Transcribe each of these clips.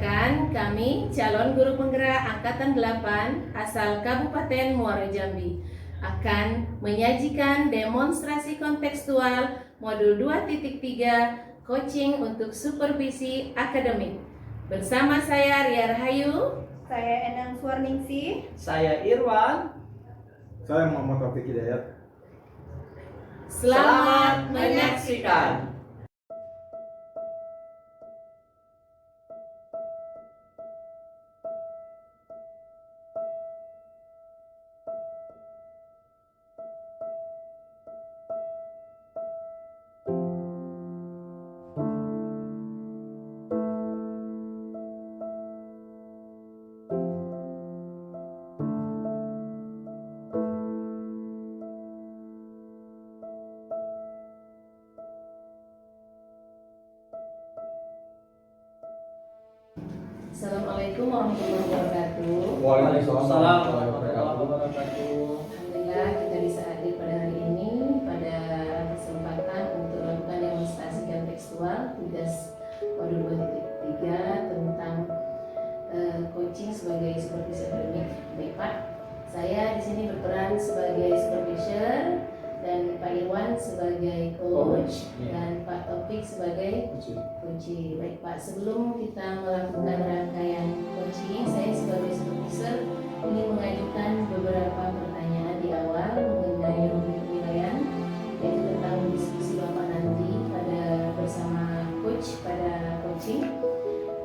Perkenalkan, kami calon guru penggerak Angkatan 8 asal Kabupaten Muaro Jambi akan menyajikan demonstrasi kontekstual modul 2.3 coaching untuk supervisi akademik. Bersama saya Ria Rahayu, saya Enang Suarningsih, saya Irwan, saya Muhammad Taufik Hidayat. Selamat menyaksikan. Assalamualaikum warahmatullahi wabarakatuh. Waalaikumsalam warahmatullahi wabarakatuh. Alhamdulillah kita bisa hadir pada hari ini pada kesempatan untuk melakukan demonstrasi kontekstual tugas modul 2.3 tentang coaching sebagai supervisor akademik. Baik Pak, saya di sini berperan sebagai supervisor dan Pak Irwan sebagai coach dan Pak Taufik sebagai coaching. Baik Pak, sebelum kita melakukan rangkaian coaching, saya sebagai supervisor ingin mengajukan beberapa pertanyaan di awal mengenai penilaian, yaitu tentang diskusi Bapak nanti pada bersama coach pada coaching.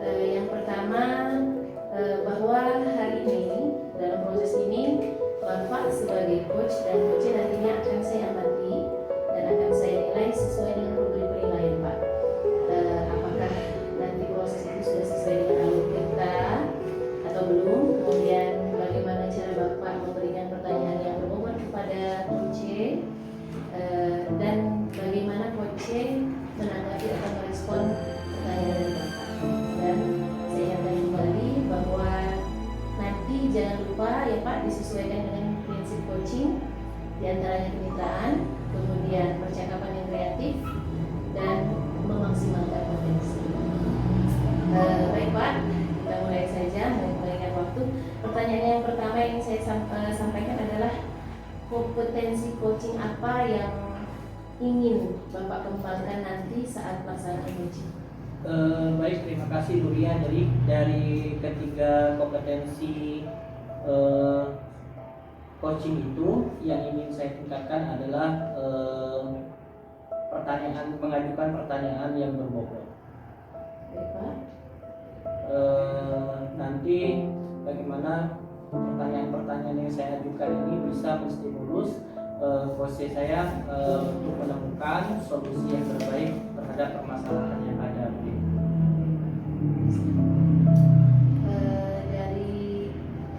Yang pertama, bahwa hari ini dalam proses ini Bapak sebagai coach dan coaching nantinya akan saya amati dan akan saya nilai sesuai dengan rubrik penilaian Pak. Apakah nanti proses itu sudah sesuai dengan alur kita atau belum? Kemudian bagaimana cara Bapak memberikan pertanyaan yang berbobot kepada coaching, dan bagaimana coaching menanggapi atau merespon pertanyaan dari Bapak. Dan saya ingatkan kembali bahwa nanti jangan lupa ya Pak, disesuaikan dengan prinsip coaching, diantaranya kemitraan, kemudian percakapan yang kreatif, dan memaksimalkan potensi. Baik Pak, kita mulai saja mengingat waktu. Pertanyaan yang pertama yang saya sampaikan adalah kompetensi coaching apa yang ingin Bapak kembangkan nanti saat pelaksanaan coaching? Baik, terima kasih Bu Ria. Jadi dari ketiga kompetensi coaching itu yang ingin saya tingkatkan adalah mengajukan pertanyaan yang berbobot. Baik Pak. Nanti bagaimana pertanyaan-pertanyaan yang saya ajukan ini bisa menstimulus proses saya untuk menemukan solusi yang terbaik terhadap permasalahan yang ada.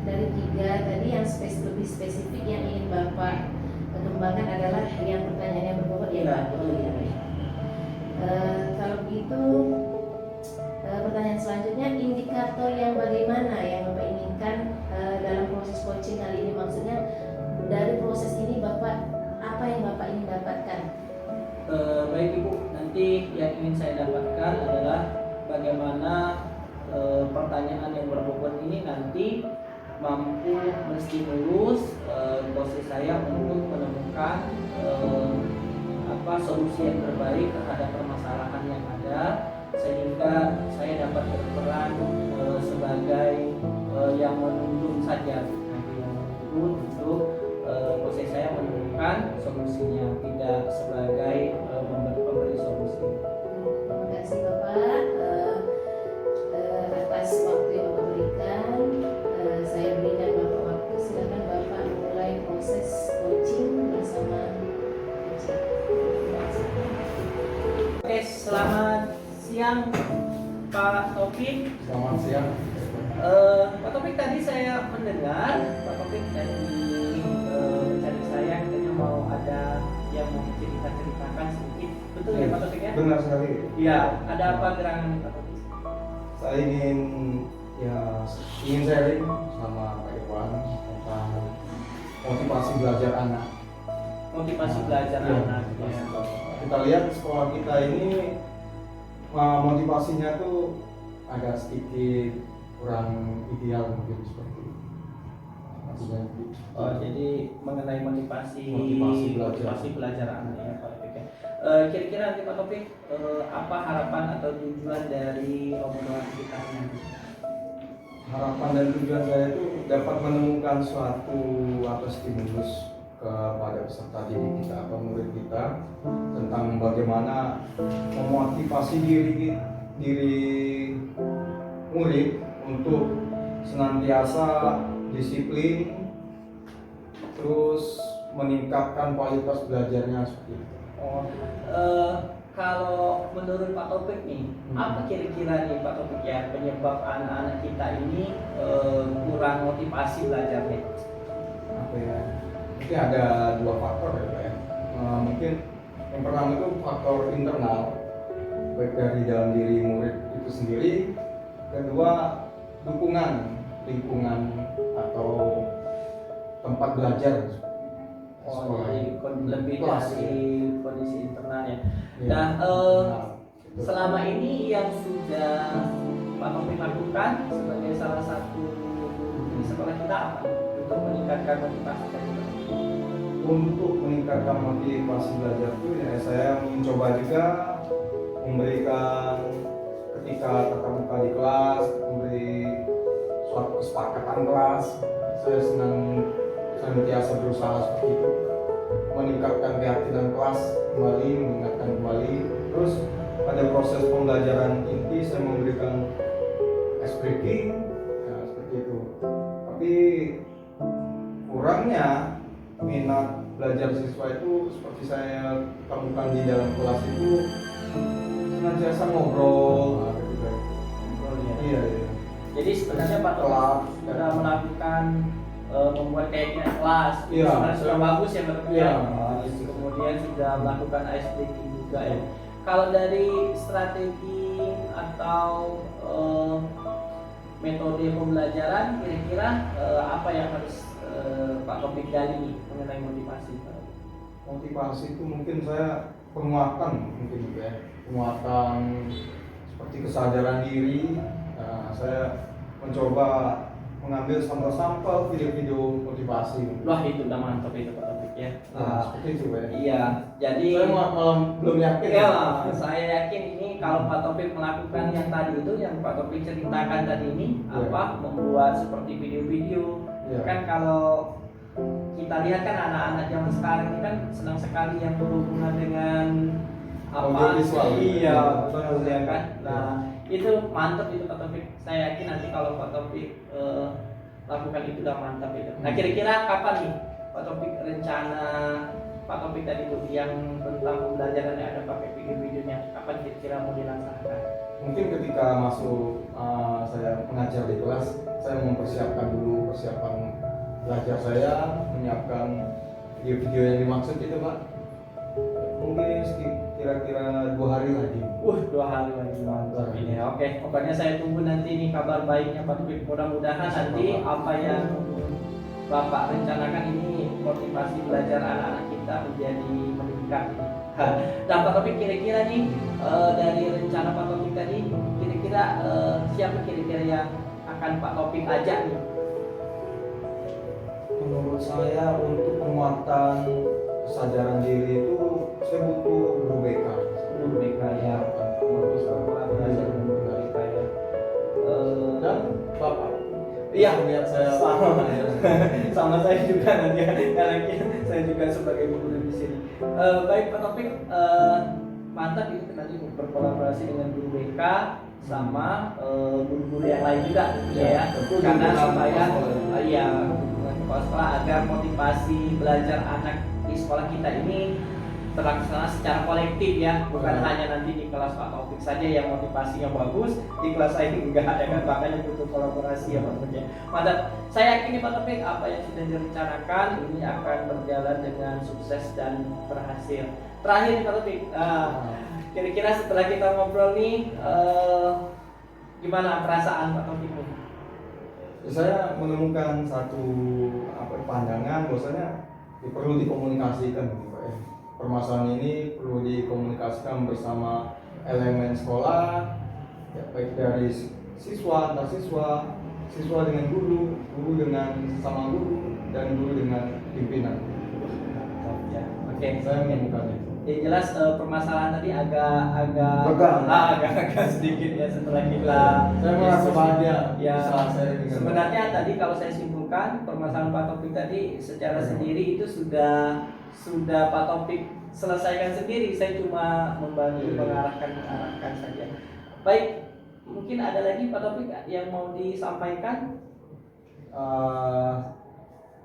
Dari tiga tadi yang lebih spesifik yang ingin Bapak kembangkan adalah yang pertanyaan yang berbobot ya Pak. Kalau begitu, pertanyaan selanjutnya, indikator yang bagaimana yang Bapak inginkan dalam proses coaching kali ini? Maksudnya dari proses ini Bapak, apa yang Bapak ingin dapatkan? Baik Ibu, nanti yang ingin saya dapatkan adalah bagaimana pertanyaan yang berbobot ini nanti mampu menstimulus proses saya untuk menemukan solusi yang terbaik terhadap permasalahan yang ada, sehingga saya dapat berperan sebagai yang menuntun saja, nanti yang menuntun untuk proses saya menemukan solusinya, tidak sebagai pemberi solusi. Terima kasih Bapak atas waktu yang Bapak berikan. Saya berikan Bapak waktu, silakan Bapak mulai proses coaching bersama coaching. Oke, selamat siang Pak Taufik. Selamat siang. Pak Taufik, tadi saya mendengar Pak Taufik dari cari saya katanya mau ada yang mau ceritakan sedikit. Betul ya Pak Taufik ya? Benar sekali. Iya, ada apa gerangan Pak Taufik? Saya ingin sharing sama Pak Irwan tentang motivasi belajar anak. Motivasi belajar anak. Kita lihat sekolah kita ini motivasinya tuh agak sedikit kurang ideal mungkin seperti itu. Maksudnya jadi mengenai motivasi Motivasi belajar anak ya Pak Topik ya. Kira-kira nanti Pak Topik apa harapan atau tujuan dari obrolan kita nanti? harapan dan tujuan saya itu dapat menemukan suatu stimulus kepada peserta didik kita atau murid kita tentang bagaimana memotivasi diri murid untuk senantiasa disiplin, terus meningkatkan kualitas belajarnya seperti itu. Kalau menurut Pak Topik nih, apa kira-kira nih Pak Topik ya penyebab anak-anak kita ini kurang motivasi belajarnya? Apa ya? Mungkin ada dua faktor ya Pak ya. Mungkin yang pertama itu faktor internal, baik dari dalam diri murid itu sendiri. Kedua, dukungan lingkungan atau tempat belajar. Jadi lebih Kelas, dari kondisi internal ya. Ya. Nah, Itu. selama ini yang sudah Pak Topik lakukan sebagai salah satu di sekolah kita apa untuk meningkatkan motivasi tadi? Untuk meningkatkan motivasi belajar itu ya saya mencoba juga memberikan ketika tatap muka di kelas, memberi suatu kesepakatan kelas. Saya senantiasa berusaha seperti itu, meningkatkan keyakinan kelas kembali, mengingatkan kembali. Terus pada proses pembelajaran inti saya memberikan ice breaking, ya, seperti itu. Tapi kurangnya minat belajar siswa itu seperti saya temukan di dalam kelas itu senantiasa ngobrol. Nah, gitu. Iya. Jadi sebenarnya Pak Topik sudah melakukan membuat keyakinan kelas, itu Iya. sebenarnya sudah bagus ya Pak Topik. Iya. Kemudian sudah melakukan ice breaking juga ya. Kalau dari strategi atau metode pembelajaran, kira-kira apa yang harus Pak Topik gali mengenai motivasi? Motivasi itu mungkin saya penguatan mungkin juga ya, penguatan seperti kesadaran diri. Nah, saya mencoba mengambil sampel-sampel video-video motivasi. Wah, itu udah mantap itu Pak Topik ya. Seperti itu ya. Iya, jadi Saya malah belum yakin. ya, saya yakin ini kalau Pak Topik melakukan yang tadi itu, yang Pak Topik ceritakan tadi ini, Ya. membuat seperti video-video. Ya. Kan kalau kita lihat kan anak-anak zaman sekarang ini kan senang sekali yang berhubungan dengan Audiovisual. iya, betul ya kan. Nah, itu mantap itu Pak Topik. Saya yakin nanti kalau Pak Topik lakukan itu udah mantap itu. Nah, kira-kira kapan nih Pak Topik rencana Pak Topik tadi itu yang tentang pembelajaran yang ada pakai video-videonya, kapan kira-kira mau dilaksanakan? Mungkin ketika masuk saya mengajar di kelas, saya mempersiapkan dulu persiapan belajar saya, menyiapkan video-video yang dimaksud itu Pak. Mungkin kira-kira 2 hari lagi. 2 hari lagi mantap ini. Oke, pokoknya saya tunggu nanti nih kabar baiknya Pak Topik. Mudah-mudahan nanti apa yang Bapak rencanakan ini motivasi belajar anak-anak kita menjadi meningkat. Nah, Pak Topik kira-kira nih dari rencana Pak Topik tadi, kira-kira siapa kira-kira yang akan Pak Topik ajak nih? Menurut saya untuk penguatan kesadaran diri itu saya butuh guru BK. Guru BK ya, bagus berkolaborasi dengan guru BK ya. Dan Bapak. Iya, lihat saya sama saya juga nanti karena saya juga sebagai guru di sini. Baik Pak Topik, mantap itu nanti berkolaborasi dengan guru BK sama guru-guru yang lain juga ya, karena supaya iya kepala sekolah agar motivasi belajar anak di sekolah kita ini terlaksana secara kolektif ya, bukan hanya nanti di kelas Pak Taufik saja yang motivasinya bagus, di kelas lain enggak ya kan, makanya butuh kolaborasi ya Pak Taufik. Mantap, saya yakin nih Pak Taufik apa yang sudah direncanakan ini akan berjalan dengan sukses dan berhasil. Terakhir nih Pak Taufik, kira-kira setelah kita ngobrol nih gimana perasaan Pak Taufik nih? Saya menemukan satu pandangan bahwasanya perlu dikomunikasikan gitu Pak ya. Permasalahan ini perlu dikomunikasikan bersama elemen sekolah ya, baik dari siswa antar siswa, siswa dengan guru, guru dengan sesama guru, dan guru dengan pimpinan. Ya, oke. Saya menemukan itu. Yang jelas permasalahan tadi agak Tegang. agak sedikit ya setelah kita Saya merasa diskusi. bahagia Ya, bisa saya dengan sebenarnya tadi kalau saya simpulkan permasalahan Pak Taufik tadi secara sendiri itu sudah Pak Taufik selesaikan sendiri. Saya cuma membantu mengarahkan saja. Baik, mungkin ada lagi Pak Taufik yang mau disampaikan?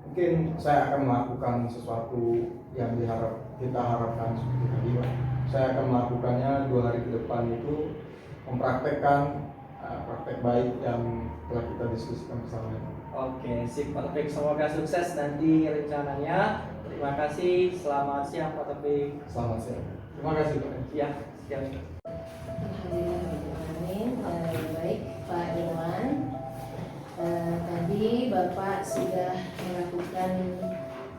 Mungkin saya akan melakukan sesuatu yang kita harapkan seperti tadi, Pak. Saya akan melakukannya 2 hari ke depan itu mempraktekkan praktek baik yang telah kita diskusikan bersama. Oke, sip Pak Taufik. Semoga sukses nanti rencananya. Terima kasih. Selamat siang Pak Taufik. Selamat siang. Terima kasih, Pak. Ya, siap. Alhamdulillah, baik Pak Irwan. Tadi Bapak sudah melakukan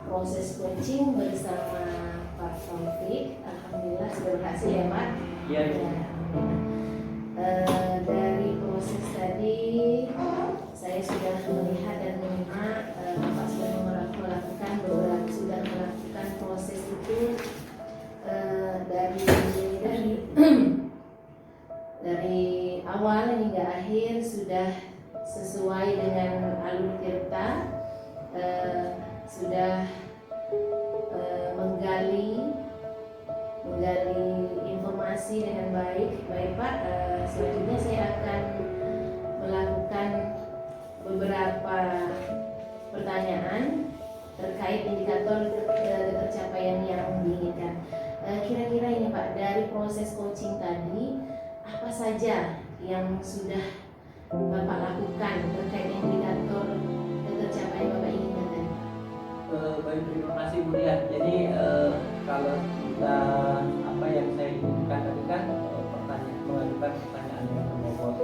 proses coaching bersama Pak Taufik. Alhamdulillah sudah berhasil ya Pak. Iya. Ya. Dari proses tadi saya sudah melihat dan menyimak Bapak sudah melakukan proses itu dari awal hingga akhir sudah sesuai dengan alur tirta, sudah menggali informasi dengan baik. Baik Pak, selanjutnya saya akan melakukan beberapa pertanyaan terkait indikator tercapaian yang diinginkan. Kira-kira ini Pak, dari proses coaching tadi apa saja yang sudah Bapak lakukan terkait indikator tercapaian Bapak inginkan tadi? Baik, terima kasih Bu Lia. Jadi kalau kita apa yang saya inginkan tadi kan mengajukan pertanyaan yang berbobot.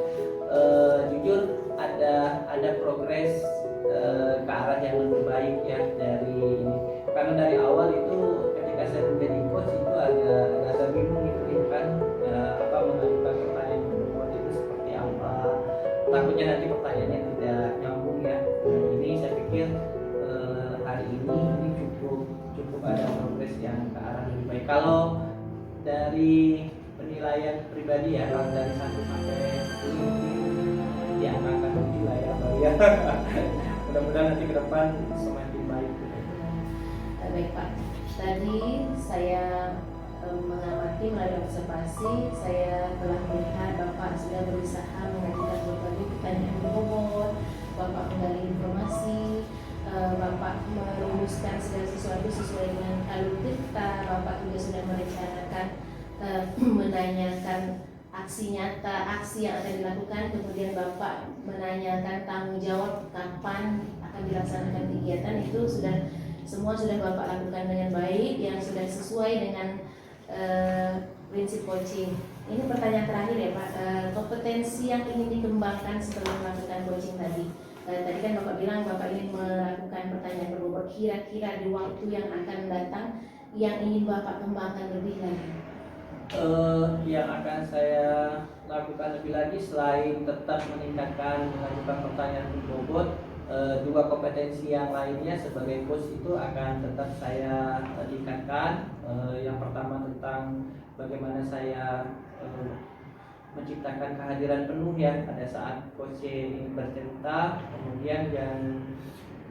Jujur ada progres ke arah yang lebih baik ya dari ini. Karena dari awal itu ketika saya menjadi coach itu agak bingung gitu kan mengajukan pertanyaan yang berbobot itu seperti apa. Takutnya nanti pertanyaannya tidak nyambung ya. Ini saya pikir hari ini cukup ada progres yang ke arah lebih baik. Kalau dari penilaian pribadi ya, kalau dari 1 sampai 10 diangkat 7 lah ya, Mbak ya. Mudah-mudahan nanti ke depan semakin baik. Baik Pak, tadi saya mengamati melalui observasi, saya telah melihat Bapak sudah berusaha mengajukan berbagai pertanyaan berbobot, Bapak menggali informasi, Bapak merumuskan segala sesuatu sesuai dengan alur tirta, Bapak juga sudah merencanakan menanyakan aksi nyata, aksi yang akan dilakukan, kemudian Bapak menanyakan tanggung jawab kapan akan dilaksanakan kegiatan. Itu semua sudah Bapak lakukan dengan baik, yang sudah sesuai dengan prinsip coaching. Ini pertanyaan terakhir ya Pak, kompetensi yang ingin dikembangkan setelah melakukan coaching tadi. Tadi kan Bapak bilang Bapak ingin melakukan pertanyaan berbobot, kira-kira di waktu yang akan datang yang ingin Bapak kembangkan lebih lagi. Yang akan saya lakukan lebih lagi selain tetap meningkatkan mengajukan pertanyaan berbobot, 2 kompetensi yang lainnya sebagai coach itu akan tetap saya tingkatkan. Yang pertama tentang bagaimana saya menciptakan kehadiran penuh ya pada saat coach ini bercerita. Kemudian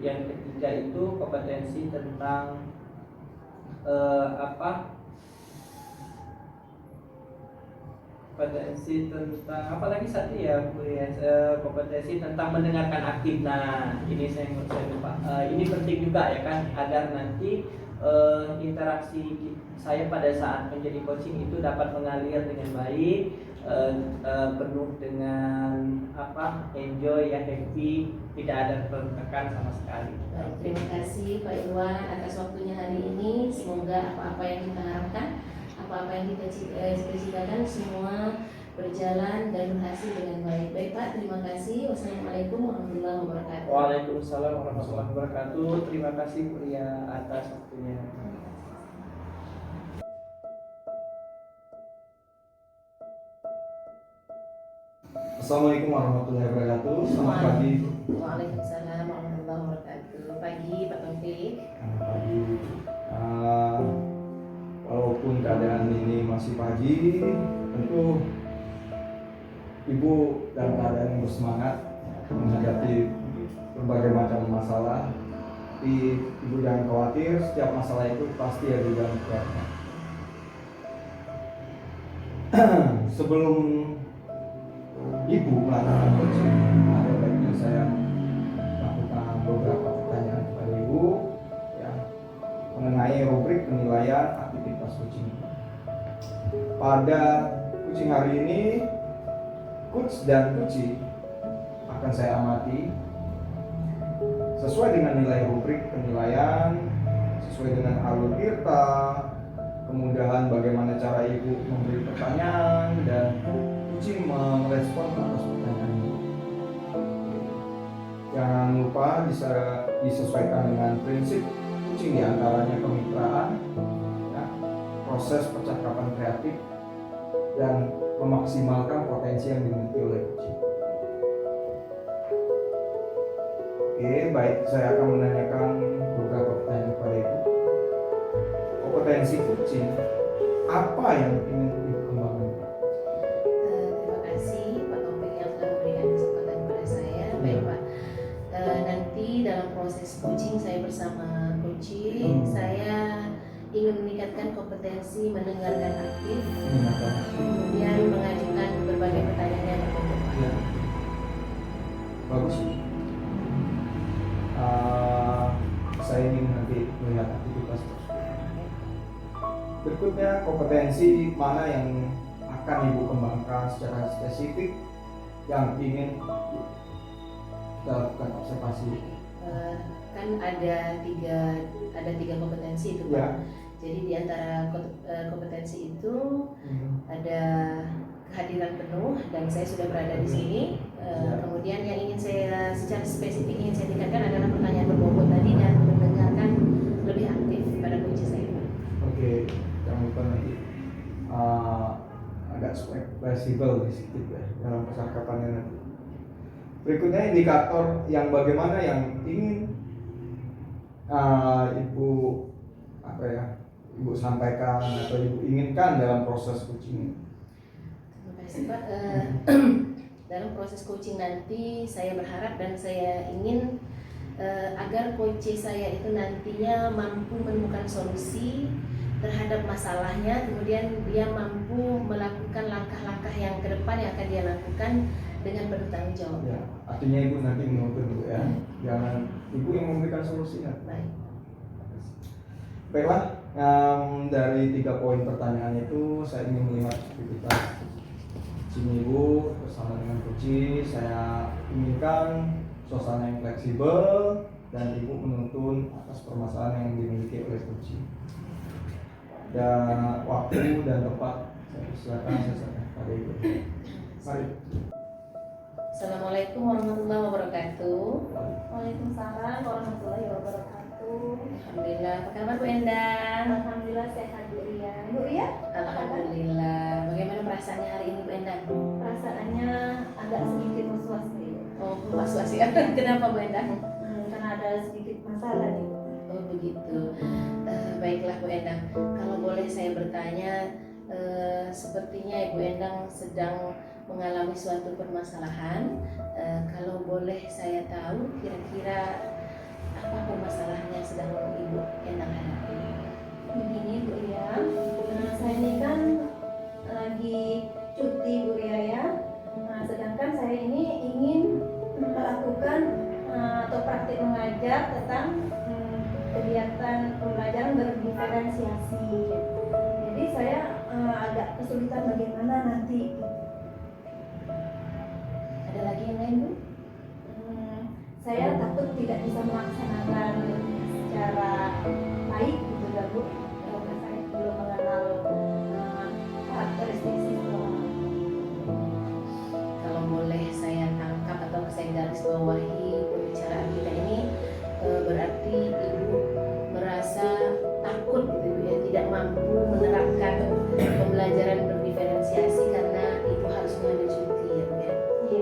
yang ketiga itu kompetensi tentang kompetensi tentang apa lagi satu ya Bu ya, kompetensi tentang mendengarkan aktif. Nah ini saya lupa, ini penting juga ya kan, agar nanti interaksi saya pada saat menjadi coaching itu dapat mengalir dengan baik, penuh dengan enjoy ya, happy, tidak ada tertekan sama sekali. Baik, terima kasih Pak Irwan atas waktunya hari ini. Semoga apa-apa yang kita harapkan, apa-apa yang kita cita-citakan semua berjalan dan berhasil dengan baik. Baik Pak, terima kasih. Wassalamualaikum warahmatullahi wabarakatuh. Waalaikumsalam warahmatullahi wabarakatuh. Terima kasih Bu Ria atas waktunya. Assalamualaikum warahmatullahi wabarakatuh. Selamat pagi. Waalaikumsalam warahmatullahi wabarakatuh. Pagi Pak Taufik. Selamat pagi. Ah, walaupun keadaan ini masih pagi, tentu Ibu dalam keadaan yang bersemangat menghadapi berbagai macam masalah. Tapi Ibu jangan khawatir, setiap masalah itu pasti ada jalan keluarnya. Sebelum Ibu melakukan coaching, ada baiknya saya melakukan beberapa pertanyaan kepada Ibu ya, mengenai rubrik penilaian aktivitas coaching. Pada coaching hari ini, coach dan coachee akan saya amati sesuai dengan nilai rubrik penilaian, sesuai dengan alur tirta, kemudahan bagaimana cara Ibu memberi pertanyaan, dan coaching merespon atas pertanyaan ini. Jangan lupa bisa disesuaikan dengan prinsip coaching, diantaranya kemitraan, ya, proses percakapan kreatif, dan memaksimalkan potensi yang dimiliki oleh coaching. Oke, baik, saya akan menanyakan beberapa pertanyaan kepada Ibu. Kompetensi coaching, apa yang ingin Ibu kembangkan? Terima kasih Pak Taufik yang telah memberikan kesempatan kepada saya. Baik Pak, nanti dalam proses coaching saya bersama coaching, saya ingin meningkatkan kompetensi mendengarkan aktif, kemudian mengajukan berbagai pertanyaan yang bermanfaat. Ya. Bagus. Saya ingin nanti melihat aktivitas tersebut. Berikutnya, kompetensi mana yang akan Ibu kembangkan secara spesifik yang ingin kita lakukan observasi? Kan ada tiga kompetensi itu Pak. Ya. Jadi di antara kompetensi itu ada kehadiran penuh dan saya sudah berada di sini. Kemudian yang ingin saya secara spesifik ingin saya tingkatkan adalah pertanyaan berbobot tadi dan mendengarkan lebih aktif pada kunci saya Pak. Oke, jangan lupa nanti agak fleksibel di sedikit ya dalam percakapannya nanti. Berikutnya indikator yang bagaimana yang ingin Ibu sampaikan atau Ibu inginkan dalam proses coaching. Terima kasih Pak. Dalam proses coaching nanti saya berharap dan saya ingin agar coach saya itu nantinya mampu menemukan solusi terhadap masalahnya, kemudian dia mampu melakukan langkah-langkah yang ke depan yang akan dia lakukan dengan penuh tanggung jawab. Ya, artinya Ibu nanti menuntut Ibu ya, jangan Ibu yang memberikan solusinya. Baik. Baiklah, dari 3 poin pertanyaan itu saya ingin melihat aktivitas coaching Ibu bersama dengan coaching. Saya inginkan suasana yang fleksibel dan Ibu menuntun atas permasalahan yang dimiliki oleh coaching. Dan waktu dan tempat saya persilakan pada Ibu. Mari. Assalamualaikum warahmatullahi wabarakatuh. Waalaikumsalam warahmatullahi wabarakatuh. Alhamdulillah. Apa kabar Bu Endang? Alhamdulillah sehat Bu Ria. Bu Ria? Alhamdulillah. Bagaimana perasaannya hari ini Bu Endang? Perasaannya agak sedikit was-was nih. Oh, was-was ya. Kenapa Bu Endang? Karena ada sedikit masalah nih. Oh begitu. Baiklah Bu Endang. Kalau boleh saya bertanya, sepertinya Ibu Endang sedang mengalami suatu permasalahan. Kalau boleh saya tahu, kira-kira apa permasalahannya yang sedang Ibu Endang hadapi? Begini Bu Ria, saya ini kan lagi cuti Bu Ria ya. Sedangkan saya ini ingin melakukan atau praktik mengajar tentang kegiatan pembelajaran berdiferensiasi. Jadi saya agak kesulitan bagaimana nanti. Ada lagi yang lain Bu? Saya takut tidak bisa melaksanakan secara baik gitu ya Bu, karena saya belum mengenal karakteristik siswa. Kalau boleh saya tangkap atau saya garis bawahi pembicaraan kita ini, berarti Ibu merasa takut gitu Bu ya, tidak mampu menerapkan pembelajaran berdiferensiasi karena Ibu harus mengambil cuti ya Bu ya. Iya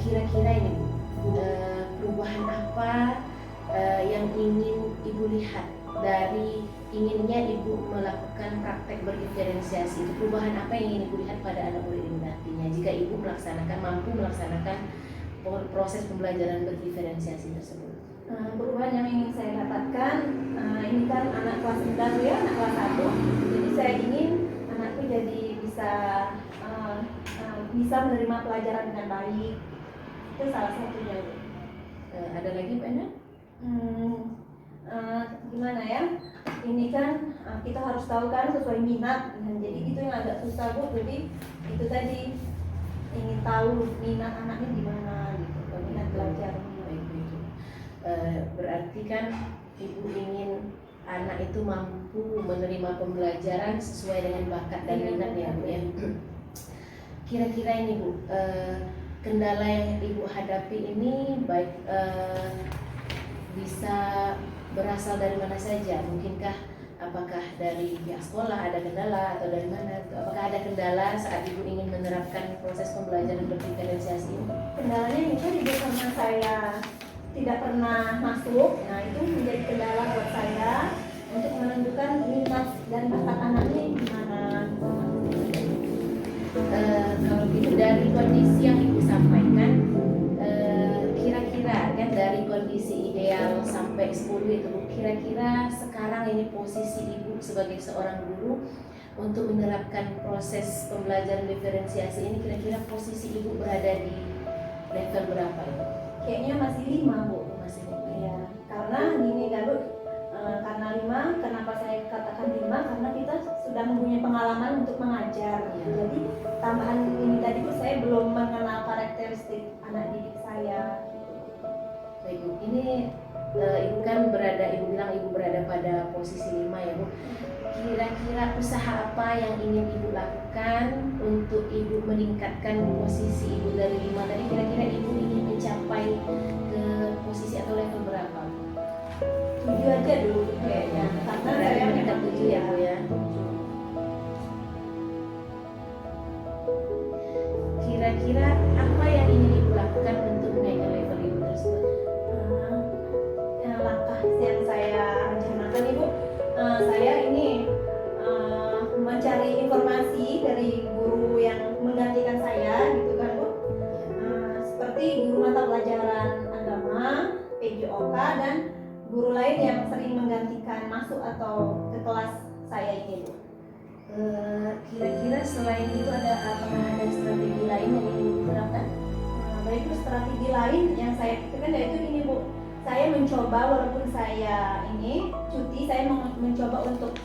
kira-kira ini perubahan apa yang ingin Ibu lihat dari inginnya Ibu melakukan praktek berdiferensiasi? Itu perubahan apa yang ingin Ibu lihat pada anak murid Ibu nantinya jika Ibu mampu melaksanakan proses pembelajaran berdiferensiasi tersebut? Perubahan yang ingin saya dapatkan, ini kan anak kelas 9 ya, anak kelas 1. Jadi saya ingin anakku jadi bisa menerima pelajaran dengan baik. Itu salah satunya. Ada lagi Mbak Ena? Gimana ya? Ini kan kita harus tahu kan sesuai minat. Jadi itu yang agak susah Bu. Jadi itu tadi ingin tahu minat anaknya di mana gitu, minat belajarnya. Berarti kan Ibu ingin anak itu mampu menerima pembelajaran sesuai dengan bakat dan minat ya Bu ya. Kira-kira ini Bu, kendala yang Ibu hadapi ini baik bisa berasal dari mana saja? Mungkinkah apakah dari pihak sekolah ada kendala atau dari mana? Apakah ada kendala saat Ibu ingin menerapkan proses pembelajaran berdiferensiasi ini? Kendalanya itu juga karena saya tidak pernah masuk. Nah itu menjadi kendala buat saya untuk menentukan minat dan bakat anaknya di mana. Kalau gitu dari kondisi yang Ibu sampaikan, kira-kira kan dari kondisi ideal sampai 10 itu Bu, kira-kira sekarang ini posisi Ibu sebagai seorang guru untuk menerapkan proses pembelajaran diferensiasi ini, kira-kira posisi Ibu berada di level berapa Ibu? Kayaknya masih 5 Bu. Masih 5 Ya, karena gini kan Bu, karena 5, kenapa saya katakan 5? Karena kita sudah mempunyai pengalaman untuk mengajar. Ya. Jadi tambahan ini tadi Bu, saya belum mengenal karakteristik anak didik saya. Baik Bu, ini Ibu kan Ibu bilang Ibu berada pada posisi 5 ya Bu. Kira-kira usaha apa yang ingin Ibu lakukan untuk Ibu meningkatkan posisi Ibu dari 5 tadi? Kira-kira Ibu ingin mencapai ke posisi atau level berapa? 7 aja dulu kayaknya. Karena saya meningkat 7 ya Bu ya. Kira-kira apa yang ingin Ibu lakukan untuk menaikkan level Ibu tersebut? Langkah yang saya rencanakan Ibu, saya ini mencari informasi dari guru yang menggantikan saya gitu kan Bu. Seperti guru mata pelajaran agama, PJOK, dan guru lain yang sering menggantikan masuk atau ke kelas saya ini Bu. Kira-kira selain itu apakah ada strategi lain yang ingin Ibu terapkan? Baik Bu, strategi lain yang saya pikirkan yaitu ini Bu. Saya mencoba, walaupun saya ini cuti, saya mencoba untuk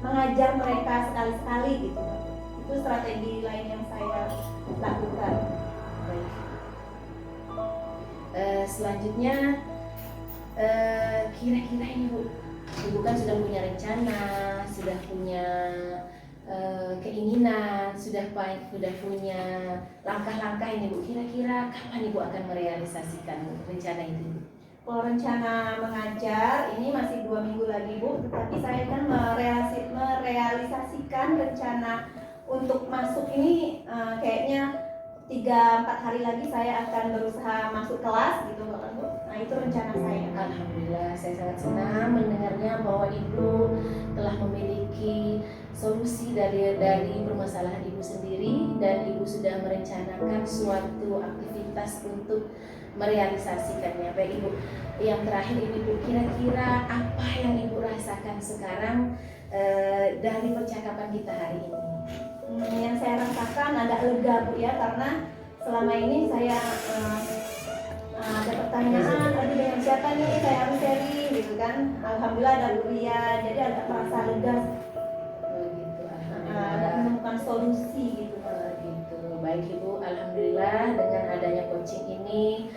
mengajar mereka sekali-sekali gitu. Itu strategi lain yang saya lakukan. Baik. Selanjutnya kira-kira ini Bu, Ibu kan sudah punya rencana, sudah punya keinginan, sudah punya langkah-langkah ini Bu. Kira-kira kapan Ibu akan merealisasikan rencana itu? Kalau rencana mengajar ini masih 2 minggu lagi Bu, tetapi saya kan merealisasikan rencana untuk masuk ini kayaknya 3-4 hari lagi saya akan berusaha masuk kelas gitu Bapak Bu. Nah itu rencana saya. Alhamdulillah, saya sangat senang mendengarnya bahwa Ibu telah memiliki solusi dari permasalahan Ibu sendiri dan Ibu sudah merencanakan suatu aktivitas untuk merealisasikannya. Baik Ibu, yang terakhir Ibu, kira-kira apa yang Ibu rasakan sekarang dari percakapan kita hari ini? Yang saya rasakan agak lega Bu ya, karena selama ini saya ada pertanyaan, tadi dengan siapa nih saya harus sharing gitu kan. Alhamdulillah ada Bu Ria, jadi agak merasa lega. Begitu, Agak alhamdulillah. menemukan solusi gitu. Gitu. Baik Ibu, alhamdulillah dengan adanya coaching ini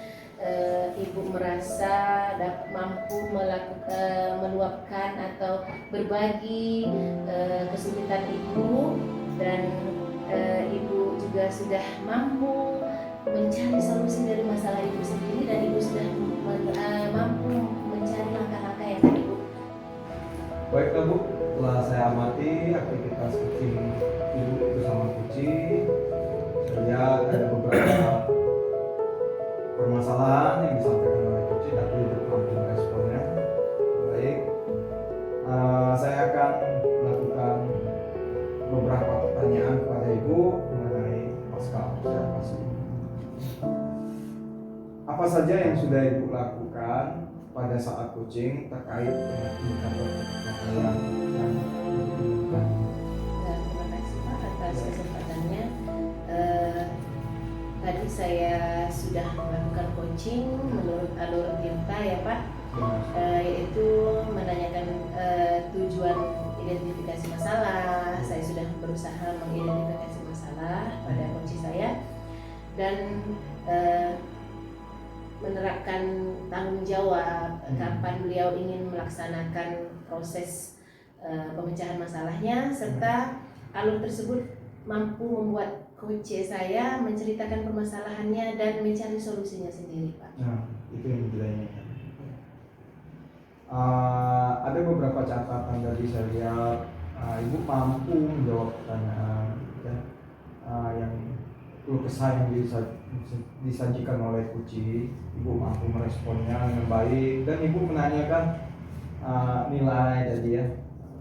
Ibu merasa mampu meluapkan atau berbagi kesulitan Ibu, dan Ibu juga sudah mampu mencari solusi dari masalah Ibu sendiri, dan Ibu sudah mampu mencari langkah-langkah yang tadi Bu. Baiklah Bu, setelah saya amati aktivitas kucing Ibu bersama kucing, saya lihat ada beberapa saja yang sudah Ibu lakukan pada saat coaching terkait dengan indikator pencapaian yang diinginkan? Terima kasih Pak atas kesempatannya. Tadi saya sudah melakukan coaching menurut alur Tirta ya Pak, yaitu menanyakan tujuan identifikasi masalah. Saya sudah berusaha mengidentifikasi masalah pada coach saya dan menerapkan tanggung jawab kapan beliau ingin melaksanakan proses pemecahan masalahnya, serta alur tersebut mampu membuat coach saya menceritakan permasalahannya dan mencari solusinya sendiri Pak. Nah, itu yang kita inginkan. Ada beberapa catatan tadi saya lihat Ibu mampu menjawab pertanyaan ya, yang keluh kesah yang disajikan oleh Kuci. Ibu mampu meresponnya dengan baik dan Ibu menanyakan nilai tadi ya,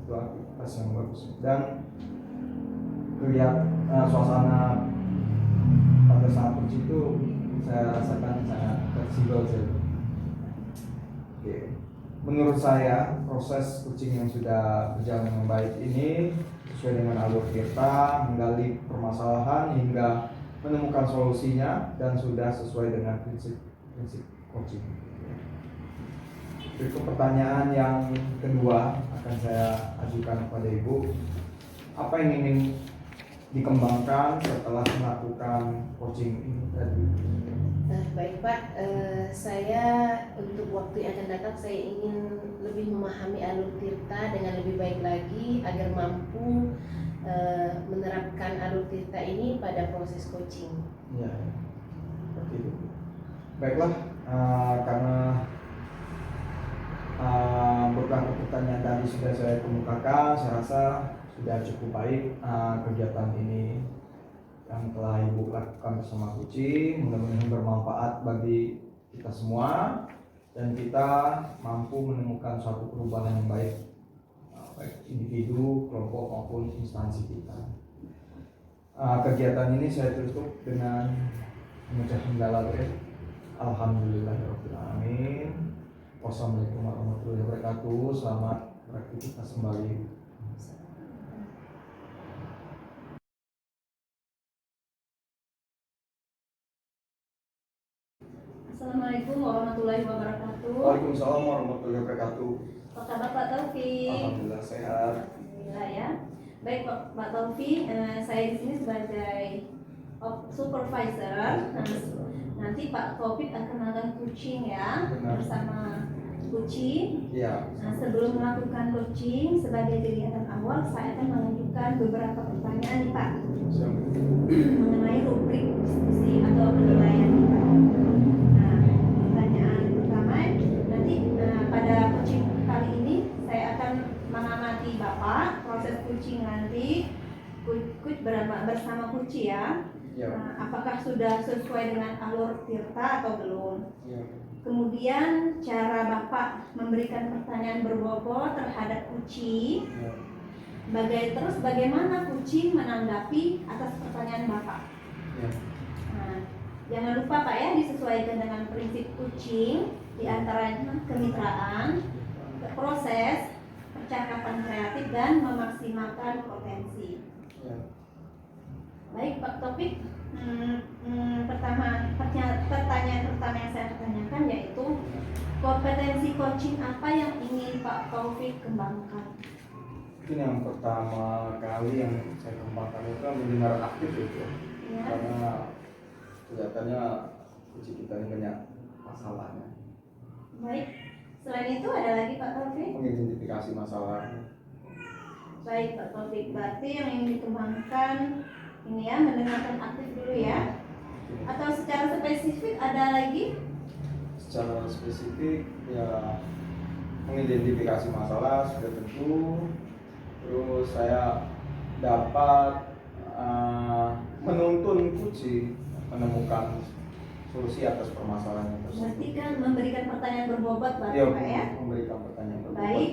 itu aktivitas yang bagus dan lihat suasana pada saat Kuci itu saya rasakan sangat fleksibel sih. Oke. Menurut saya proses coaching yang sudah berjalan dengan baik ini sesuai dengan alur Tirta, menggali permasalahan hingga menemukan solusinya dan sudah sesuai dengan prinsip coaching. Berikut pertanyaan yang kedua akan saya ajukan kepada Ibu. Apa yang ingin dikembangkan setelah melakukan coaching ini tadi? Baik Pak, saya untuk waktu yang akan datang saya ingin lebih memahami alur Tirta dengan lebih baik lagi agar mampu menerapkan alur Tirta ini pada proses coaching. Ya, oke. Baiklah, karena beberapa pertanyaan tadi sudah saya kemukakan, saya rasa sudah cukup baik kegiatan ini yang telah Ibu lakukan bersama Kuci. Mudah-mudahan bermanfaat bagi kita semua dan kita mampu menemukan suatu perubahan yang baik, baik individu, kelompok maupun instansi kita. Kegiatan ini saya tutup dengan memecahkan dalil. Alhamdulillahirabbil alamin. Wassalamualaikum warahmatullahi wabarakatuh. Selamat beraktivitas kembali. Assalamualaikum warahmatullahi wabarakatuh. Waalaikumsalam warahmatullahi wabarakatuh. Apa kabar Pak Taufik? Alhamdulillah sehat. Alhamdulillah ya. Baik Pak Taufik, saya di sini sebagai supervisor. Nanti Pak Taufik akan melakukan coaching ya. Benar. Bersama coaching. Iya. Sebelum melakukan coaching sebagai kegiatan awal, saya akan menunjukkan beberapa pertanyaan nih Pak mengenai rubrik diskusi atau penilaian kita. Pertanyaan pertama, nanti pada coaching kali ini saya akan mengamati Bapak proses coaching nanti bersama Kuci ya. Ya. Apakah sudah sesuai dengan alur Tirta atau belum? Ya. Kemudian cara Bapak memberikan pertanyaan berbobot terhadap Kuci. Ya. Bagaimana Kuci menanggapi atas pertanyaan Bapak? Ya. Jangan lupa Pak ya, disesuaikan dengan prinsip coaching, di antaranya kemitraan, proses, percakapan kreatif dan memaksimalkan potensi. Ya. Baik Pak Topik, pertanyaan pertama yang saya tanyakan yaitu kompetensi coaching apa yang ingin Pak Taufik kembangkan? Mungkin yang pertama kali yang saya kembangkan itu mendengar aktif itu Ya. karena kelihatannya Kuci kita ini banyak masalahnya. Baik, selain itu ada lagi Pak Taufik? Mengidentifikasi masalahnya. Baik Pak Taufik, berarti yang ingin dikembangkan ini ya, mendengarkan aktif dulu ya. Atau secara spesifik ada lagi? Secara spesifik ya mengidentifikasi masalah sudah tentu. Terus saya dapat menuntun Kuci menemukan solusi atas permasalahan tersebut. Berarti kan memberikan pertanyaan berbobot Pak Ya, Pak ya? memberikan pertanyaan berbobot. Baik.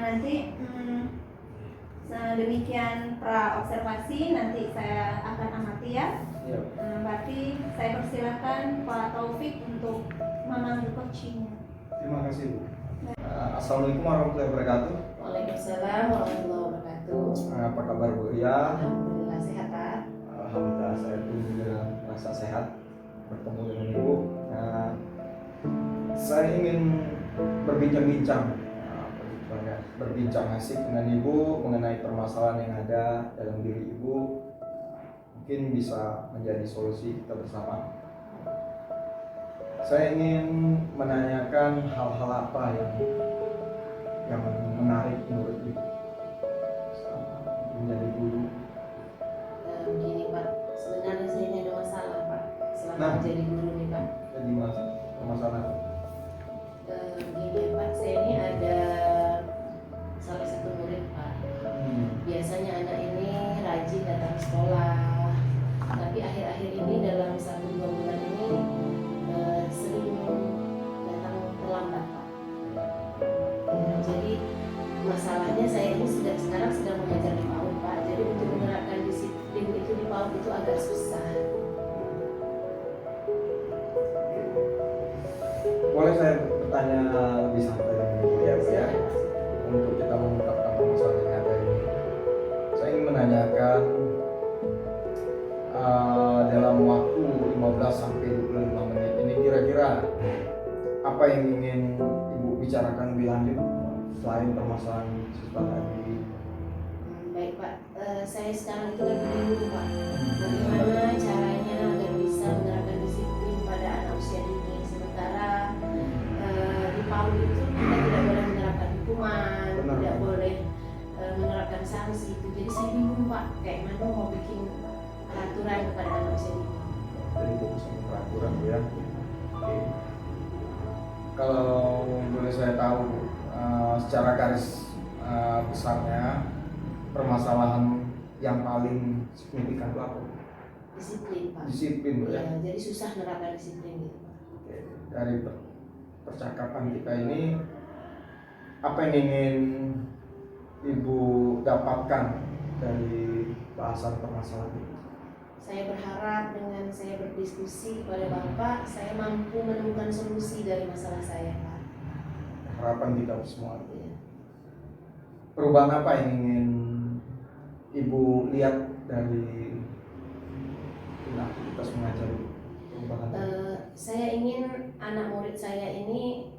Nanti demikian pra observasi, nanti saya akan amati ya. Iya. Berarti saya persilakan Pak Taufik untuk memanggil coachingnya. Terima kasih Bu. Assalamualaikum warahmatullahi wabarakatuh. Waalaikumsalam warahmatullahi wabarakatuh. Apa kabar Bu Ria? Alhamdulillah sehat Pak. Alhamdulillah saya pun juga merasa sehat bertemu dengan Ibu. Saya ingin berbincang-bincang, berbincang asik dengan Ibu mengenai permasalahan yang ada dalam diri Ibu. Mungkin bisa menjadi solusi kita bersama. Saya ingin menanyakan hal-hal apa yang menarik menurut Ibu menjadi guru. Begini Pak, sebenarnya saya ini ada masalah Pak selama Nah. menjadi guru nih Pak. Jadi permasalahan. Begini Pak, saya ini ada salah satu murid Pak. Biasanya anak ini rajin datang sekolah, tapi akhir-akhir ini dalam 1-2 bulan ini sering datang terlambat Pak. Jadi masalahnya saya ini sekarang sedang mengajar di PAUD Pak. Jadi untuk menerapkan disiplin itu di PAUD itu agak susah. Boleh saya bertanya lebih santai dengan Ibu ya Bu ya? Untuk kita mengungkapkan permasalahan yang ada ini. Saya ingin menanyakan dalam waktu 15 sampai 25 menit ini kira-kira apa yang ingin Ibu bicarakan lebih lanjut selain permasalahan siswa tadi? Baik Pak, saya sekarang itu lagi bingung Pak. Bagaimana caranya agar bisa menerapkan disiplin pada anak usia dini, sementara di PAUD itu kita tidak boleh menerapkan hukuman, Benar. tidak boleh menerapkan sanksi itu. Jadi saya bingung Pak, kayak mana mau bikin peraturan kepada anak usia dini. Jadi fokus sama peraturan Bu ya. Oke. Kalau boleh saya tahu secara garis besarnya permasalahan yang paling signifikan itu apa? Disiplin Pak. Disiplin Bu ya. Ya, jadi susah menerapkan disiplin gitu Pak. Oke. Dari percakapan kita ini apa yang ingin Ibu dapatkan dari bahasan permasalahan ini? Saya berharap dengan saya berdiskusi kepada Bapak, saya mampu menemukan solusi dari masalah saya Pak. Harapan kita semua. Ya. Perubahan apa yang ingin Ibu lihat dari aktivitas mengajar Ibu? Perubahan. Saya ingin anak murid saya ini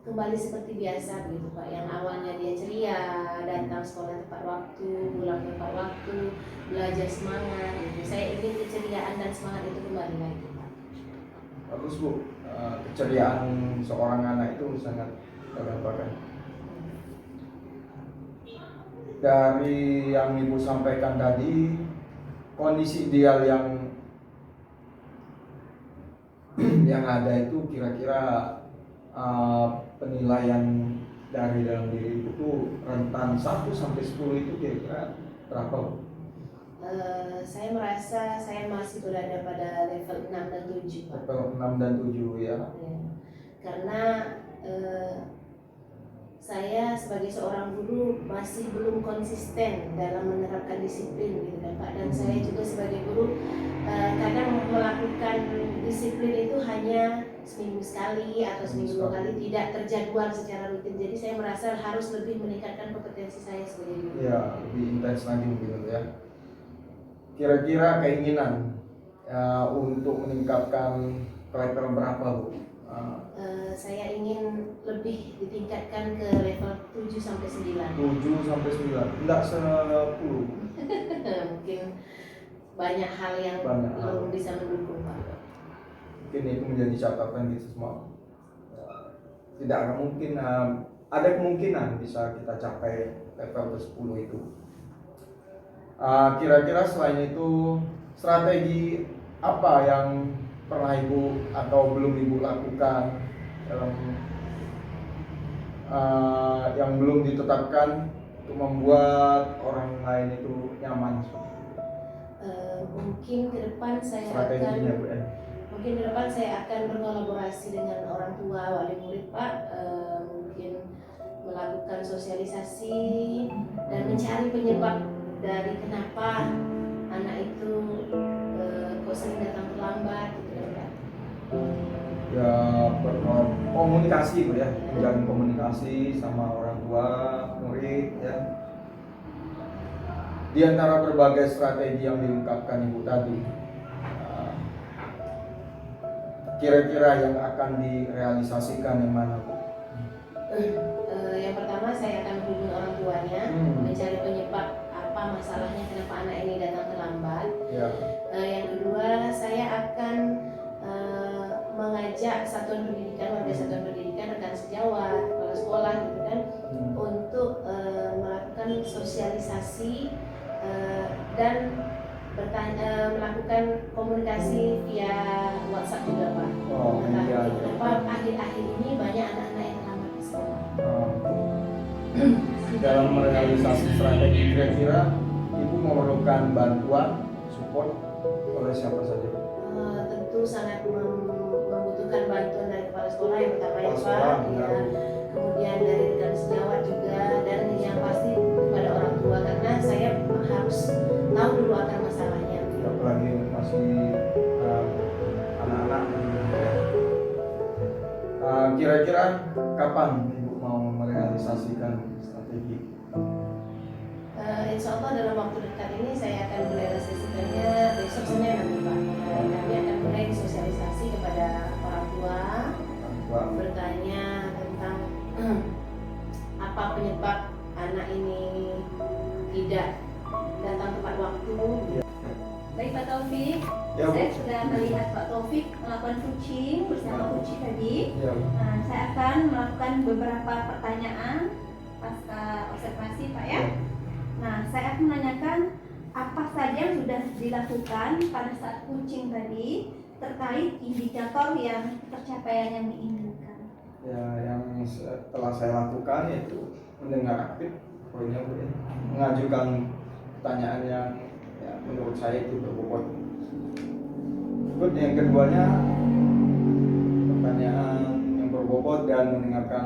kembali seperti biasa begitu Pak. Yang awalnya dia ceria, datang sekolah tepat waktu, pulang tepat waktu, belajar semangat gitu. Saya ingin keceriaan dan semangat itu kembali lagi Pak. Bagus Bu. Keceriaan seorang anak itu sangat terdapat. Dari yang Ibu sampaikan tadi, kondisi ideal yang ada itu kira-kira penilaian dari dalam diri Ibu itu rentan 1 sampai 10 itu kira-kira berapa Bu? Saya merasa saya masih berada pada level 6 dan 7 Pak. Level 6 dan 7 ya. Ya. Karena saya sebagai seorang guru masih belum konsisten dalam menerapkan disiplin gitu kan Pak. Dan saya juga sebagai guru kadang melakukan disiplin itu hanya seminggu sekali atau seminggu 2 kali, tidak terjadwal secara rutin. Jadi saya merasa harus lebih meningkatkan kompetensi saya sebagai guru. Ya, lebih intens lagi mungkin ya. Kira-kira keinginan untuk meningkatkan ke level berapa Bu? Saya ingin lebih ditingkatkan ke level 7 sampai 9. 7 sampai 9, enggak 10. Mungkin banyak hal yang belum bisa mendukung Pak. Mungkin itu menjadi catatan kita semua. Tidak akan mungkin, ada kemungkinan bisa kita capai level ke-10 itu. Kira-kira selain itu strategi apa yang pernah Ibu atau belum Ibu lakukan dalam yang belum ditetapkan untuk membuat orang lain itu nyaman? Mungkin ke depan saya Strateginya akan Bu ya. mungkin ke depan saya akan berkolaborasi dengan orang tua, wali murid Pak. Mungkin melakukan sosialisasi dan mencari penyebab dari kenapa anak itu kok sering datang terlambat gitu kan Pak? Ya komunikasi Bu ya, menjalin komunikasi sama orang tua, murid ya. Di antara berbagai strategi yang diungkapkan Ibu tadi, kira-kira yang akan direalisasikan yang mana Bu? Yang pertama saya akan hubungi orang tuanya, mencari penyebab apa masalahnya kenapa anak ini datang terlambat. Ya. Yang kedua saya akan mengajak satuan pendidikan, warga satuan pendidikan, rekan sejawat, kepala sekolah gitu kan, untuk melakukan sosialisasi dan melakukan komunikasi via WhatsApp juga Pak. Oh, iya. Kenapa akhir-akhir ini banyak anak-anak yang terlambat di sekolah. Dalam merealisasi strategi kira-kira Ibu memerlukan bantuan, support oleh siapa saja? Tentu sangat membutuhkan bantuan dari kepala sekolah yang pertama ya Kepala Pak, sekolah, ya. ya. Kemudian dari rekan sejawat juga, dan yang pasti kepada orang tua karena saya harus tahu dulu akar masalahnya. Apalagi masih anak-anak. Kira-kira kapan Ibu mau merealisasikan strategi? Insya Allah dalam waktu dekat ini saya akan merealisasikannya besok Senin nanti Pak. Kami akan mulai sosialisasi kepada orang tua, bertanya tentang apa penyebab anak ini tidak datang tepat waktu. Baik Pak Taufik, Ya, Bu. saya sudah melihat Pak Taufik melakukan coaching bersama coaching tadi. Ya, Bu. Nah, saya akan melakukan beberapa pertanyaan pasca observasi Pak ya. Nah, saya akan menanyakan apa saja yang sudah dilakukan pada saat coaching tadi terkait indikator yang tercapaian yang diinginkan. Ya, yang telah saya lakukan yaitu mendengar aktif, poinnya Bu ya. Mengajukan pertanyaan yang ya, menurut saya itu berbobot. Terus yang keduanya pertanyaan yang berbobot dan mendengarkan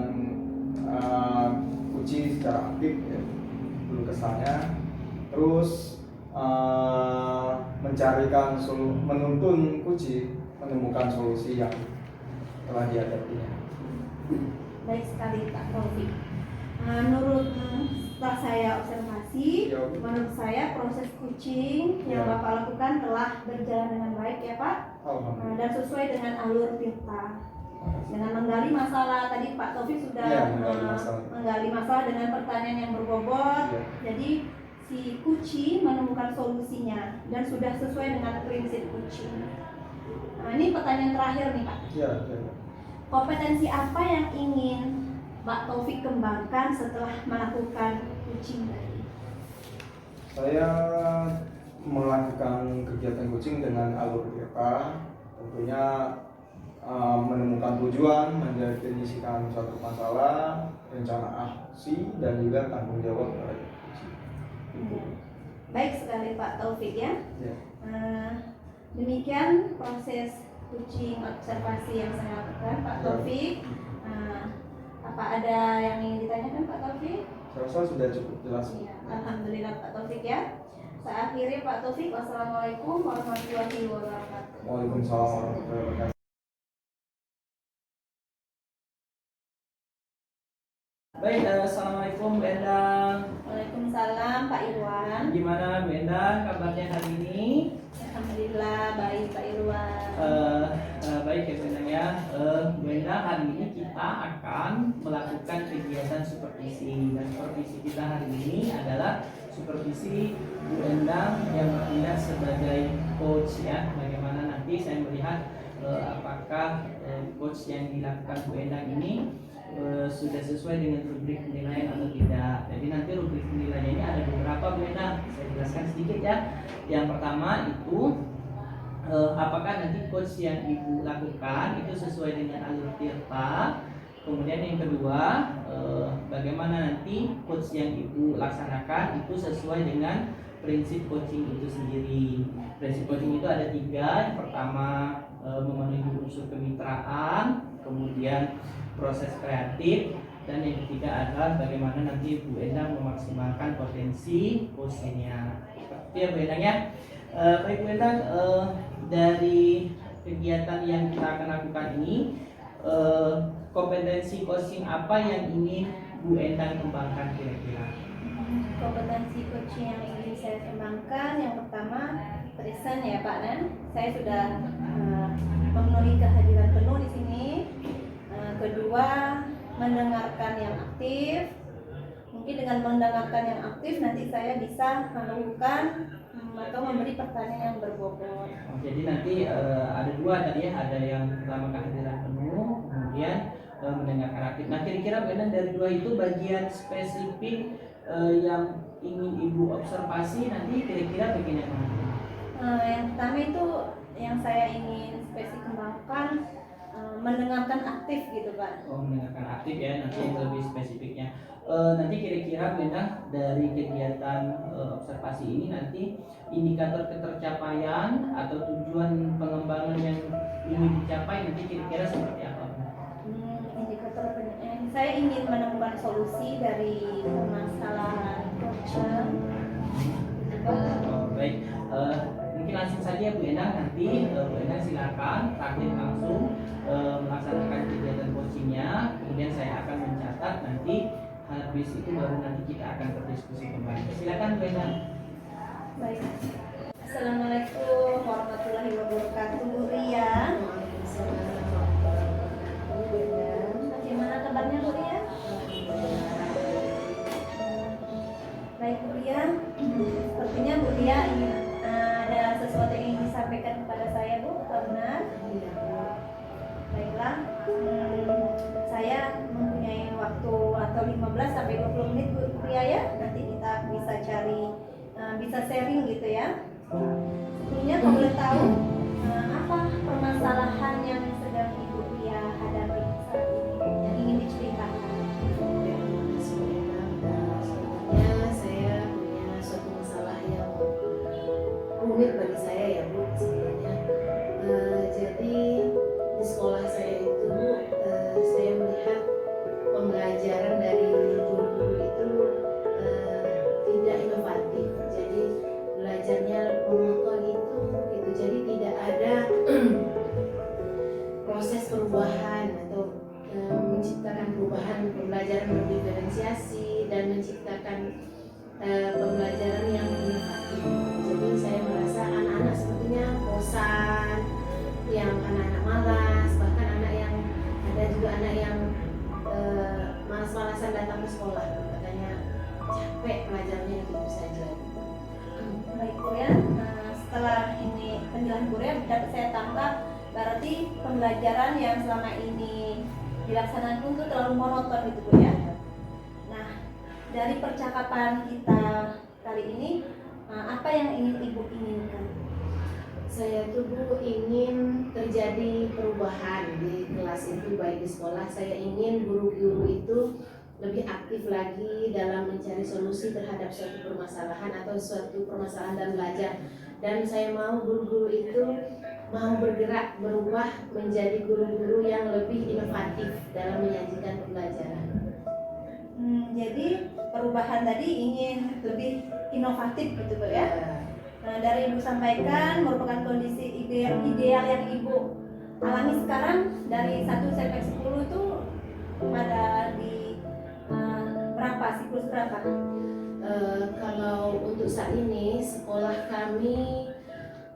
kunci secara aktif ya, dulu kesannya. Terus menuntun kunci menemukan solusi yang telah dihadapinya. Baik sekali Pak Taufik. Setelah saya observasi, Ya. menurut saya proses coaching yang Ya. Bapak lakukan telah berjalan dengan baik ya Pak, Alhamdulillah. dan sesuai dengan alur Tirta. Dengan menggali masalah tadi Pak Taufik sudah Ya, menggali masalah. dengan pertanyaan yang berbobot. Ya. Jadi si coaching menemukan solusinya dan sudah sesuai dengan prinsip coaching. Nah, ini pertanyaan terakhir nih Pak. Ya, ya. Kompetensi apa yang ingin Pak Taufik kembangkan setelah melakukan coaching tadi? Saya melakukan kegiatan coaching dengan alur Tirta, tentunya menemukan tujuan, mendefinisikan suatu masalah, rencana aksi, dan juga tanggung jawab terhadap coaching. Baik sekali Pak Taufik ya. Ya. Demikian proses coaching observasi yang saya lakukan Pak Taufik. Apa ada yang ingin ditanyakan Pak Taufik? Saya rasa sudah cukup jelas. Ya, alhamdulillah Pak Taufik ya. Saya akhiri Pak Taufik. Wassalamualaikum warahmatullahi wabarakatuh. Waalaikumsalam warahmatullahi wabarakatuh. Baik, assalamualaikum Bu Endang. Waalaikumsalam Pak Irwan. Gimana Bu Endang kabarnya hari ini? Alhamdulillah baik Pak Irwan. Baik ya Bu Endang ya. Bu Endang, hari ini kita akan melakukan kegiatan supervisi, dan supervisi kita hari ini adalah supervisi Bu Endang yang bertindak sebagai coach ya. Bagaimana nanti saya melihat apakah coach yang dilakukan Bu Endang ini sudah sesuai dengan rubrik penilaian atau tidak. Jadi nanti rubrik penilaian ini ada beberapa Bu Endang, saya jelaskan sedikit ya. Yang pertama itu apakah nanti coach yang Ibu lakukan itu sesuai dengan alur Tirta. Kemudian yang kedua, bagaimana nanti coach yang Ibu laksanakan itu sesuai dengan prinsip coaching itu sendiri. Prinsip coaching itu ada 3. Yang pertama, memenuhi unsur kemitraan, kemudian proses kreatif, dan yang ketiga adalah bagaimana nanti Bu Endang memaksimalkan potensi posisinya. Seperti ya Bu Endang ya. Baik Bu Endang, dari kegiatan yang kita akan lakukan ini, kompetensi coaching apa yang ingin Bu Endang kembangkan kira-kira? Kompetensi coaching yang ingin saya kembangkan, yang pertama present ya Pak Nan. Saya sudah memenuhi kehadiran penuh di sini. Kedua, mendengarkan yang aktif. Mungkin dengan mendengarkan yang aktif nanti saya bisa melakukan atau memberi pertanyaan yang berbobot. Jadi nanti ada dua tadi ya, ada yang pertama kehadiran penuh, kemudian mendengarkan aktif. Nah kira-kira benar dari dua itu bagian spesifik yang ingin Ibu observasi nanti kira-kira bagian yang mana? Yang pertama itu yang saya ingin spesifik kembangkan, mendengarkan aktif gitu Pak. Oh, mendengarkan aktif ya, nanti yang lebih spesifiknya. Nanti kira-kira benar dari kegiatan observasi ini nanti indikator ketercapaian atau tujuan pengembangan yang ingin dicapai nanti kira-kira seperti apa? Indikator saya ingin menemukan solusi dari permasalahan coaching. Baik, mungkin langsung saja Bu Endang, nanti Bu Endang silakan praktik langsung melaksanakan kegiatan coachingnya, kemudian saya akan mencatat, nanti habis itu baru nanti kita akan berdiskusi kembali. Silakan Bu Endang. Baik. Assalamualaikum warahmatullahi wabarakatuh, Bu Ria. Bagaimana kabarnya Bu Ria? Baik Bu Ria, sepertinya Bu Ria ingin ada sesuatu yang ingin disampaikan kepada saya Bu, apa benar? Baiklah, saya mempunyai waktu atau 15 sampai 20 menit Bu Ria ya. Nanti kita bisa cari, bisa sharing gitu ya. Sebelumnya kalau boleh tahu apa permasalahan yang sedang Ibu Ria hadapi saat ini yang ingin diceritakan? Sebenarnya saya punya suatu masalah yang rumit bagi saya ya Bu sebenarnya. Jadi di sekolah saya itu saya melihat pembelajaran dari guru-guru itu tidak inovatif. Jadi belajarnya monoton gitu. Jadi tidak ada proses perubahan atau menciptakan perubahan pembelajaran berdiferensiasi dan menciptakan pembelajaran yang inovatif. Jadi saya merasa anak-anak sepertinya bosan, yang anak-anak malas, bahkan anak yang ada juga anak yang malas-malasan datang ke sekolah, katanya capek belajarnya itu saja. Baik Bu Ria, setelah ini penjelasan Bu Ria dapat saya tangkap berarti pembelajaran yang selama ini dilaksanakan itu terlalu monoton gitu Bu ya. Nah, dari percakapan kita kali ini apa yang ingin Ibu inginkan? Saya tuh Bu ingin terjadi perubahan di kelas itu, baik di sekolah. Saya ingin guru-guru itu lebih aktif lagi dalam mencari solusi terhadap suatu permasalahan atau suatu permasalahan dalam belajar. Dan saya mau guru-guru itu mau bergerak, berubah menjadi guru-guru yang lebih inovatif dalam menyajikan pembelajaran. Jadi perubahan tadi ingin lebih inovatif gitu Bu ya. Nah, dari Ibu sampaikan merupakan kondisi ideal yang Ibu alami sekarang dari 1 sampai 10 itu ada di berapa, siklus berapa? Kalau untuk saat ini sekolah kami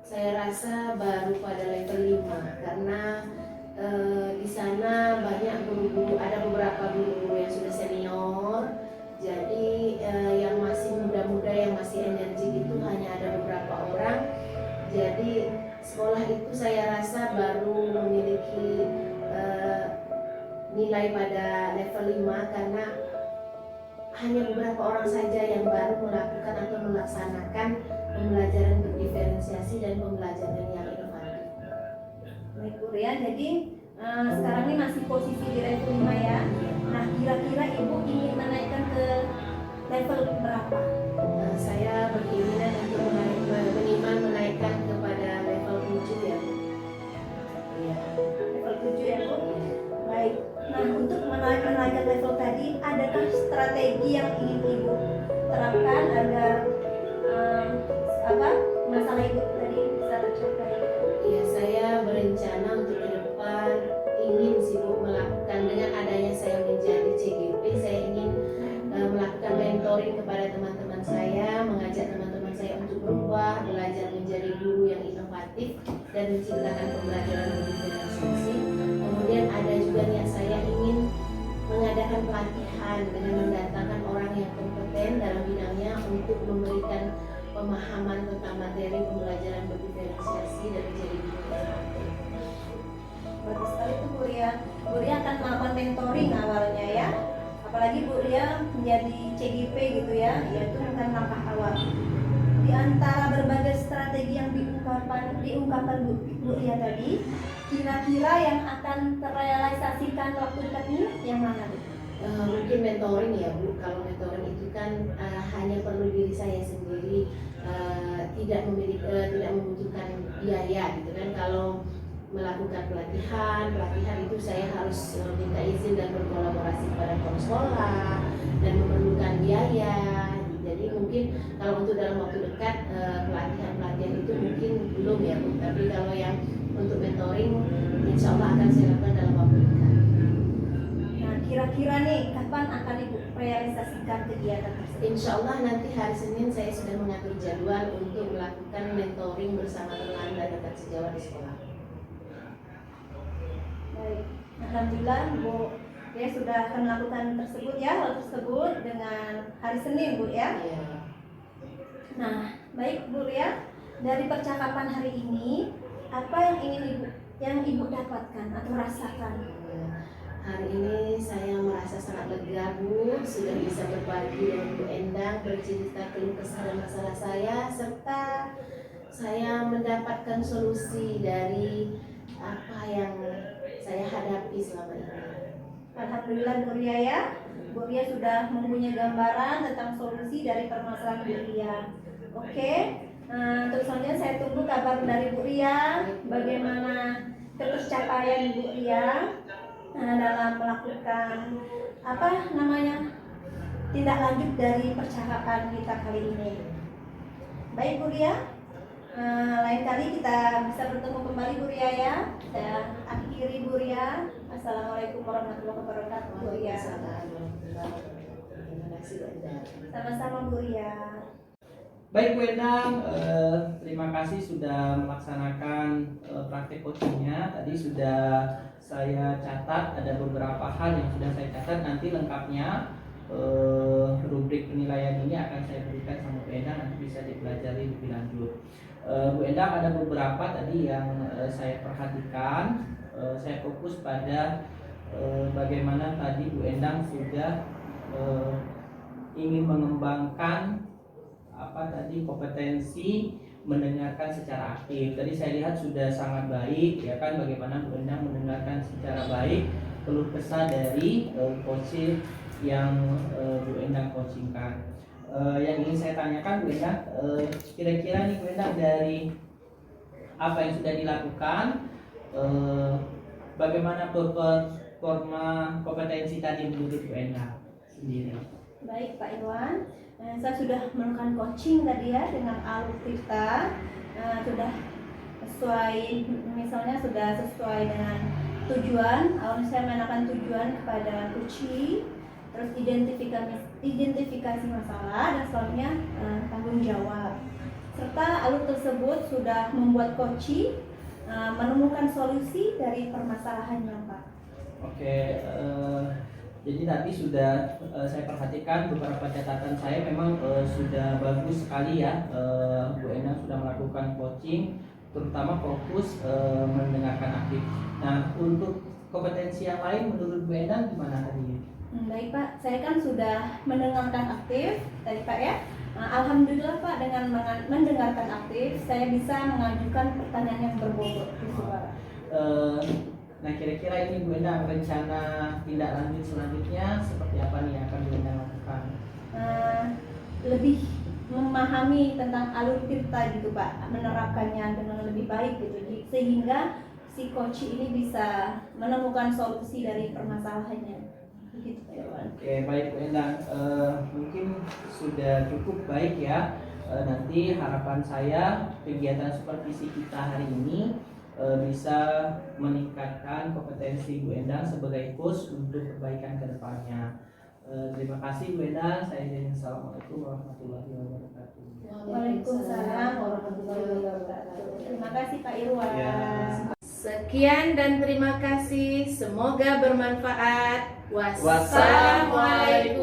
saya rasa baru pada level 5 karena di sana banyak guru-guru, ada beberapa guru-guru yang sudah senior. Jadi yang masih muda-muda, yang masih energi itu hanya ada beberapa orang. Jadi sekolah itu saya rasa baru memiliki nilai pada level 5 karena hanya beberapa orang saja yang baru melakukan atau melaksanakan pembelajaran berdiferensiasi dan pembelajaran yang inovatif. Baik Bu Ria, jadi sekarang ini masih posisi di level 5 ya. Nah, kira-kira Ibu ingin menaikkan ke level berapa? Saya berkeinginan untuk minimal menaikkan kepada level 7 ya. Iya. Level 7 ya Bu? Baik. Nah, untuk menaikkan level tadi, adakah strategi yang ingin Ibu terapkan agar masalah Ibu tadi bisa tercapai? Ya, saya berencana untuk ke depan ingin sibuk melakukan, dengan adanya saya menjadi CGP, saya ingin melakukan mentoring kepada teman-teman saya, mengajak teman-teman saya untuk berubah, belajar menjadi guru yang inovatif dan menciptakan pembelajaran berdiferensiasi. Kemudian ada juga niat saya ingin mengadakan pelatihan dengan mendatangkan orang yang kompeten dalam bidangnya untuk memberikan pemahaman tentang materi pembelajaran berdiferensiasi dan menjadi guru yang inovatif. Bagus sekali itu Bu Ria. Bu Ria akan melakukan mentoring awalnya ya. Apalagi Bu Ria menjadi CGP gitu ya, yaitu bukan langkah awal. Di antara berbagai strategi yang diungkapkan Bu Ria tadi, kira-kira yang akan terrealisasikan waktu dekat ini yang mana Bu? Mungkin mentoring ya Bu. Kalau mentoring itu kan hanya perlu diri saya sendiri, tidak membutuhkan biaya gitu kan. Kalau melakukan pelatihan itu saya harus minta izin dan berkolaborasi kepada sekolah dan memerlukan biaya. Jadi mungkin kalau untuk dalam waktu dekat pelatihan itu mungkin belum ya Bu. Tapi kalau yang untuk mentoring insya Allah akan saya lakukan dalam waktu dekat. Nah, kira-kira nih kapan akan Ibu realisasikan kegiatan tersebut? Insya Allah nanti hari Senin saya sudah mengatur jadwal untuk melakukan mentoring bersama teman dan rekan sejawat di sekolah. Baik, alhamdulillah Bu ya sudah akan melakukan hal tersebut dengan hari Senin Bu ya. Ya. Nah, baik Bu Ria, dari percakapan hari ini apa yang ingin Ibu dapatkan atau rasakan? Hari ini saya merasa sangat lega Bu, sudah bisa berbagi dengan Bu Endang, bercerita keluh kesah dan masalah saya, serta saya mendapatkan solusi dari apa yang saya hadapi selama ini. Alhamdulillah Bu Ria ya, Bu Ria sudah mempunyai gambaran tentang solusi dari permasalahan Bu Ria. Oke, terus selanjutnya saya tunggu kabar dari Bu Ria, bagaimana tercapaian Bu Ria dalam melakukan tindak lanjut dari percakapan kita kali ini. Baik Bu Ria, lain kali kita bisa bertemu kembali Bu Ria ya. Saya akhiri Bu Ria. Assalamualaikum warahmatullahi wabarakatuh Bu Ria. Terima kasih Bu Endang. Sama-sama Bu Ria. Baik Bu Endang, terima kasih sudah melaksanakan praktek coachingnya. Tadi sudah saya catat, ada beberapa hal yang sudah saya catat. Nanti lengkapnya rubrik penilaian ini akan saya berikan sama Bu Endang, nanti bisa dipelajari lebih lanjut. Bu Endang, ada beberapa tadi yang saya perhatikan. Saya fokus pada bagaimana tadi Bu Endang sudah ingin mengembangkan kompetensi mendengarkan secara aktif. Tadi saya lihat sudah sangat baik ya kan, bagaimana Bu Endang mendengarkan secara baik keluh kesah dari coaching yang Bu Endang coachingkan. Yang ingin saya tanyakan Bu Endang, kira-kira nih Bu Endang, dari apa yang sudah dilakukan, bagaimana performa kompetensi tadi menurut Bu Endang sendiri? Baik Pak Irwan, saya sudah melakukan coaching tadi ya dengan Alur Tirta, sudah sesuai dengan tujuan. Awalnya saya menanyakan tujuan kepada coaching, terus identifikasi masalah dan selanjutnya tanggung jawab. Serta alur tersebut sudah membuat coaching menemukan solusi dari permasalahannya Pak. Oke, jadi tadi sudah saya perhatikan beberapa catatan saya, memang sudah bagus sekali ya. Bu Endang sudah melakukan coaching, terutama fokus mendengarkan aktif. Nah, untuk kompetensi yang lain menurut Bu Endang gimana tadi? Baik Pak, saya kan sudah mendengarkan aktif tadi Pak ya. Alhamdulillah Pak, dengan mendengarkan aktif saya bisa mengajukan pertanyaan yang berbobot gitu Pak. Nah, kira-kira ini Bu Endang rencana tindak lanjut selanjutnya seperti apa nih yang akan Bu Endang lakukan? Lebih memahami tentang alur tirta gitu Pak, menerapkannya dengan lebih baik gitu, sehingga si coach ini bisa menemukan solusi dari permasalahannya. Oke, baik Bu Endang. Mungkin sudah cukup baik ya. Nanti harapan saya kegiatan supervisi kita hari ini bisa meningkatkan kompetensi Bu Endang sebagai coach untuk perbaikan ke depannya. Terima kasih Bu Endang. Saya izin. Assalamualaikum warahmatullahi wabarakatuh. Waalaikumsalam warahmatullahi wabarakatuh. Terima kasih Pak Irwan. Ya. Sekian dan terima kasih. Semoga bermanfaat. Wassalamualaikum